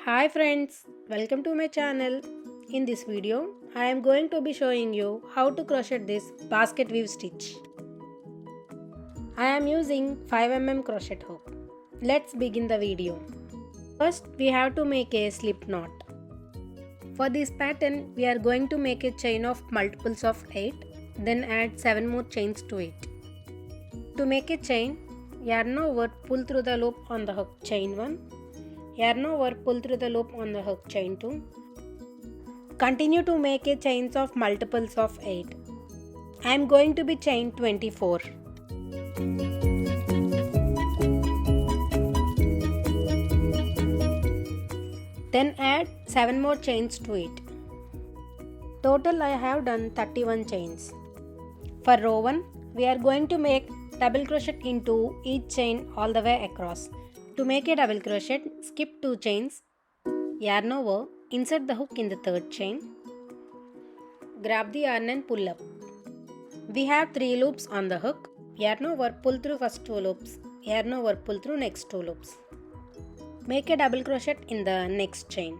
Hi friends, welcome to my channel. In this video, I am going to be showing you how to crochet this basket weave stitch. I am using 5 mm crochet hook. Let's begin the video. First, we have to make a slip knot. For this pattern, we are going to make a chain of multiples of 8, then add 7 more chains to it. To make a chain, yarn over, pull through the loop on the hook, chain 1. Yarn over, pull through the loop on the hook, chain 2. Continue to make a chains of multiples of 8. I am going to be chain 24. Then add 7 more chains to it. Total I have done 31 chains. For row 1, we are going to make double crochet into each chain all the way across. To make a double crochet, skip 2 chains, yarn over, insert the hook in the third chain, grab the yarn and pull up. We have 3 loops on the hook, yarn over, pull through first 2 loops, yarn over, pull through next 2 loops. Make a double crochet in the next chain,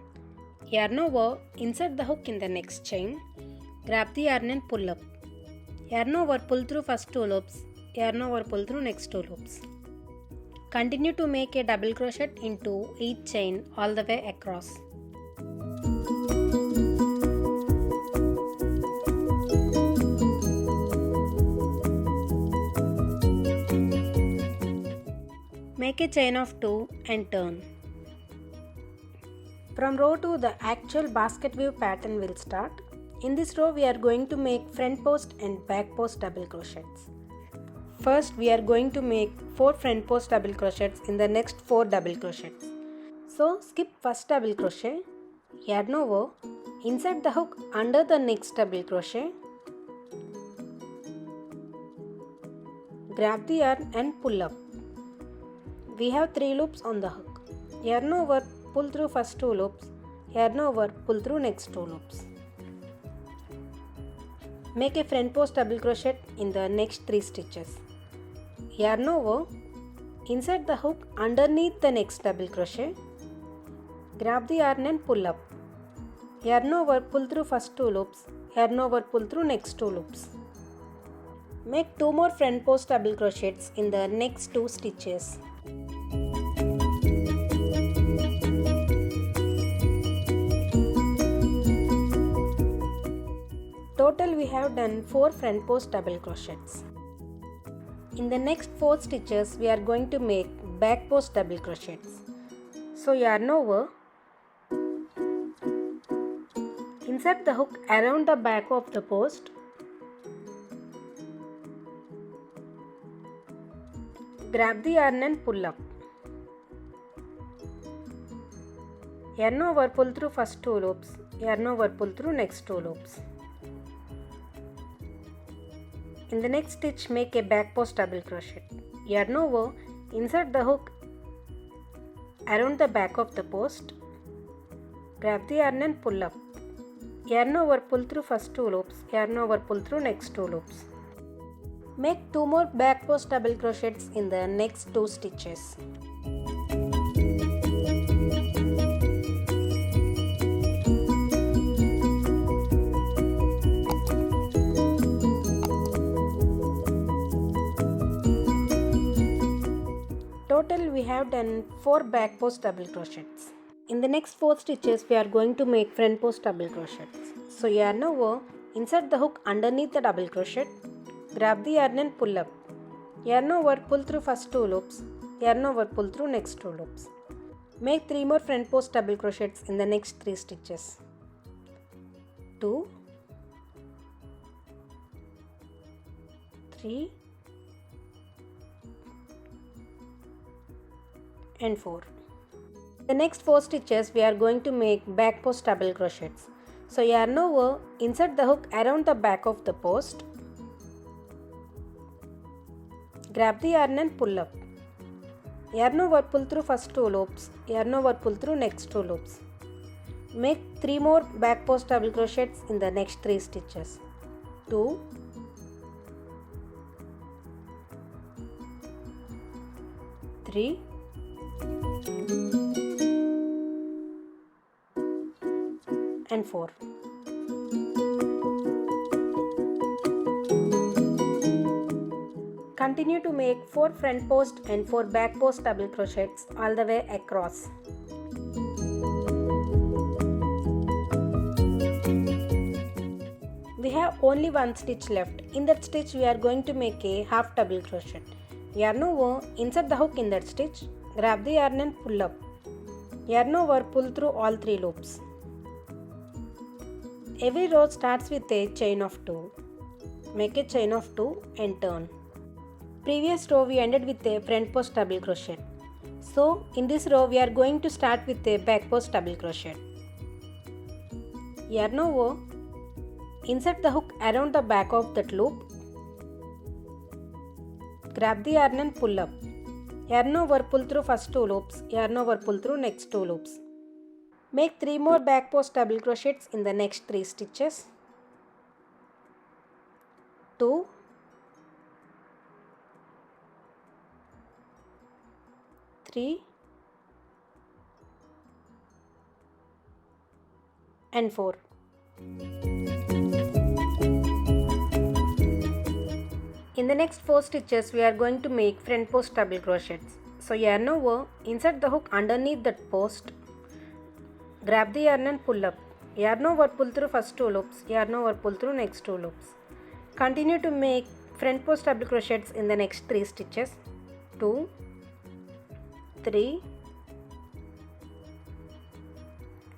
yarn over, insert the hook in the next chain, grab the yarn and pull up. Yarn over, pull through first 2 loops, yarn over, pull through next 2 loops. Continue to make a double crochet into each chain all the way across. Make a chain of 2 and turn. From row 2, the actual basket weave pattern will start. In this row, we are going to make front post and back post double crochets. First, we are going to make 4 front post double crochets in the next 4 double crochets. So, skip first double crochet, yarn over, insert the hook under the next double crochet, grab the yarn and pull up. We have 3 loops on the hook. Yarn over, pull through first 2 loops, yarn over, pull through next 2 loops. Make a front post double crochet in the next 3 stitches. Yarn over, insert the hook underneath the next double crochet, grab the yarn and pull up. Yarn over, pull through first 2 loops, yarn over, pull through next 2 loops. Make 2 more front post double crochets in the next 2 stitches. Total we have done 4 front post double crochets. In the next 4 stitches, we are going to make back post double crochets. So yarn over, insert the hook around the back of the post, grab the yarn and pull up. Yarn over, pull through first 2 loops, yarn over, pull through next 2 loops. In the next stitch, make a back post double crochet. Yarn over, insert the hook around the back of the post, grab the yarn and pull up. Yarn over, pull through first 2 loops, yarn over, pull through next 2 loops. Make 2 more back post double crochets in the next 2 stitches. Total we have done 4 back post double crochets. In the next 4 stitches, we are going to make front post double crochets. So yarn over, insert the hook underneath the double crochet, grab the yarn and pull up. Yarn over, pull through first 2 loops, yarn over, pull through next 2 loops. Make 3 more front post double crochets in the next 3 stitches. 2, 3 and 4. The next 4 stitches, we are going to make back post double crochets. So yarn over, insert the hook around the back of the post, grab the yarn and pull up. Yarn over, pull through first 2 loops, yarn over, pull through next 2 loops. Make 3 more back post double crochets in the next 3 stitches. 2, 3 and 4. Continue to make 4 front post and 4 back post double crochets all the way across. We have only one stitch left. In that stitch we are going to make a half double crochet. Yarn over, insert the hook in that stitch, grab the yarn and pull up. Yarn over, pull through all 3 loops. Every row starts with a chain of 2. Make a chain of 2 and turn. Previous row we ended with a front post double crochet. So in this row we are going to start with a back post double crochet. Yarn over, insert the hook around the back of that loop. Grab the yarn and pull up. Yarn over, pull through first 2 loops. Yarn over, pull through next 2 loops. Make 3 more back post double crochets in the next 3 stitches. 2, 3 and 4. In the next 4 stitches we are going to make front post double crochets. So yarn over, insert the hook underneath that post. Grab the yarn and pull up. Yarn over, pull through first 2 loops. Yarn over, pull through next 2 loops. Continue to make front post double crochets in the next 3 stitches. 2, 3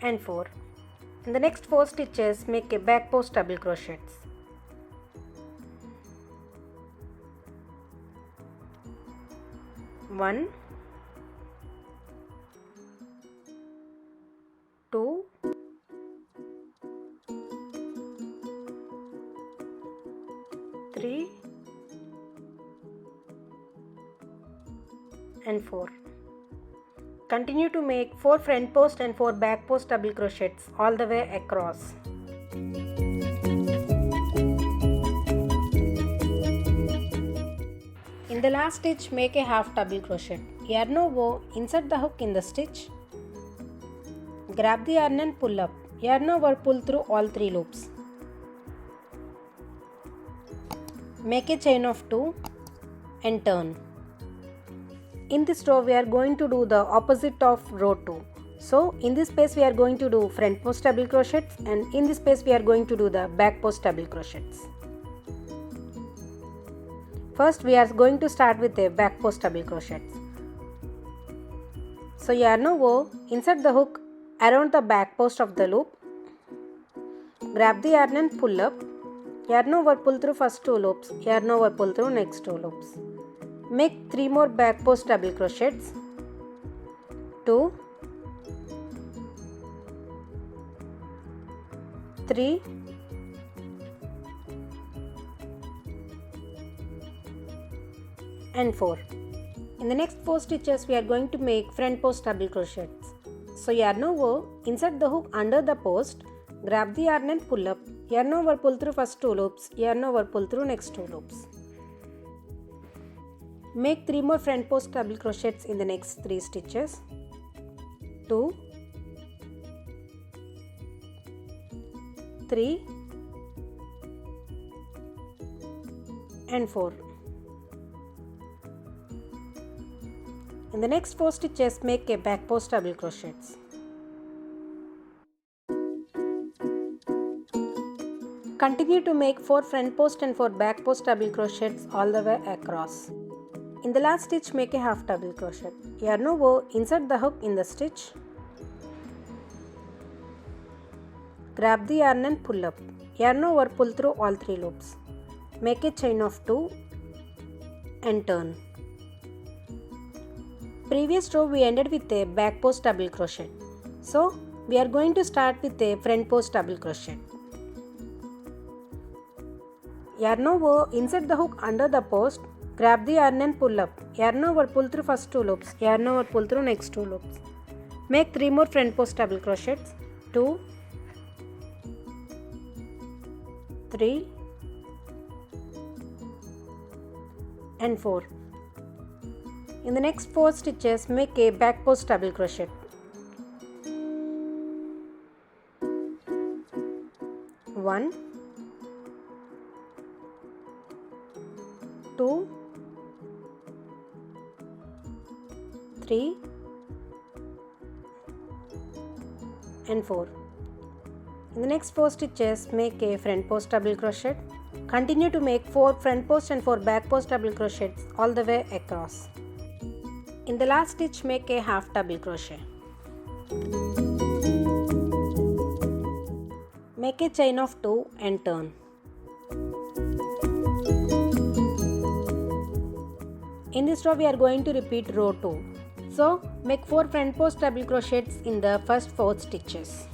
and 4. In the next 4 stitches make a back post double crochets. 1, 2, 3 and 4. Continue to make 4 front post and 4 back post double crochets all the way across. In the last stitch make a half double crochet. Yarn over, insert the hook in the stitch. Grab the yarn and pull up. Yarn over, pull through all 3 loops. Make a chain of 2 and turn. In this row we are going to do the opposite of row 2. So in this space we are going to do front post double crochets, and in this space we are going to do the back post double crochets. First we are going to start with a back post double crochets. So yarn over, insert the hook around the back post of the loop. Grab the yarn and pull up. Yarn over, pull through first 2 loops. Yarn over, pull through next 2 loops. Make 3 more back post double crochets. 2, 3 and 4. In the next 4 stitches we are going to make front post double crochets. So yarn over, insert the hook under the post, grab the yarn and pull up. Yarn over, pull through first 2 loops. Yarn over, pull through next 2 loops. Make 3 more front post double crochets in the next 3 stitches. 2, 3 and 4. In the next 4 stitches make a back post double crochets. Continue to make 4 front post and 4 back post double crochets all the way across. In the last stitch make a half double crochet. Yarn over, insert the hook in the stitch. Grab the yarn and pull up. Yarn over, pull through all 3 loops. Make a chain of 2 and turn. Previous row we ended with a back post double crochet. So we are going to start with a front post double crochet. Yarn over, insert the hook under the post. Grab the yarn and pull up. Yarn over, pull through first 2 loops. Yarn over, pull through next 2 loops. Make 3 more front post double crochets. 2, 3 and 4. In the next 4 stitches make a back post double crochet. 1, 2, 3 and 4. In the next 4 stitches, make a front post double crochet. Continue to make 4 front post and 4 back post double crochets all the way across. In the last stitch, make a half double crochet. Make a chain of 2 and turn. In this row, we are going to repeat row 2. So, make 4 front post double crochets in the first 4 stitches.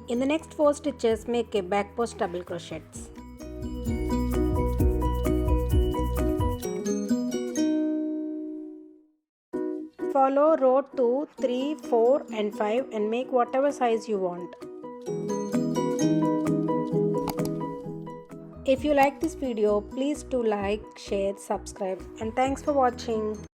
In the next 4 stitches, make a back post double crochets. Follow row 2, 3, 4 and 5 and make whatever size you want. If you like this video, please do like, share, subscribe and thanks for watching.